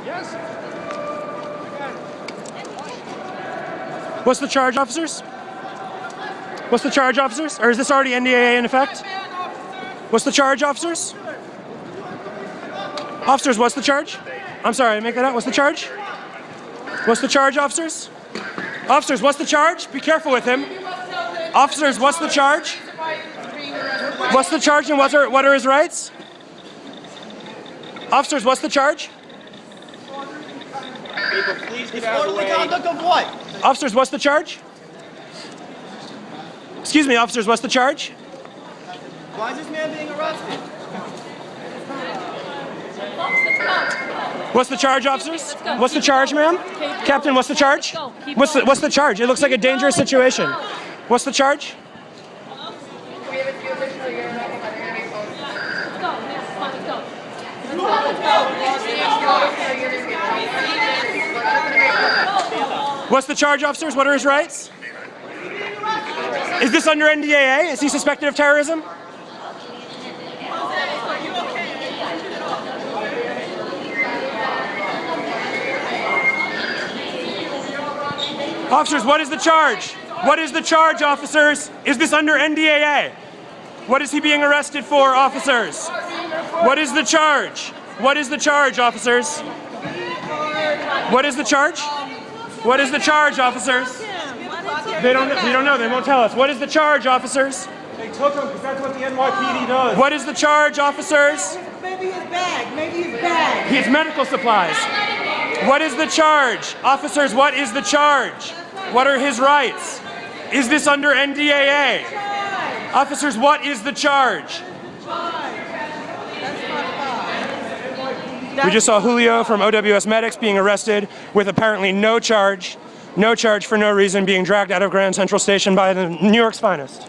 Yes. What's the charge, officers? What's the charge, officers? Or is this already NDAA in effect? What's the charge, officers? Officers, what's the charge? I'm sorry, I make that out. What's the charge? What's the charge, officers? Officers, what's the charge? Be careful with him. Officers, what's the charge? What's the charge and what are his rights? Officers, what's the charge? People, please get out of the Disorderly way. conduct of what? Officers, what's the charge? Excuse me, officers, what's the charge? Why is this man being arrested? What's the charge, officers? What's the charge, ma'am? Captain, what's the charge? What's the charge? It looks like a dangerous situation. What's the charge? We have a few additional units. What's the charge, officers? What are his rights? Is this under NDAA? Is he suspected of terrorism? Officers, what is the charge? What is the charge, officers? Is this under NDAA? What is he being arrested for, officers? What is the charge? What is the charge, officers? What is the charge? What is the charge, officers? We don't know. They won't tell us. What is the charge, officers? They took him because that's what the NYPD does. What is the charge, officers? Maybe his bag. Maybe his bag. It's medical supplies. What is the charge? Officers, what is the charge? What are his rights? Is this under NDAA? Officers, what is the charge? We just saw Julio from OWS Medics being arrested with apparently no charge for no reason, being dragged out of Grand Central Station by the New York's finest.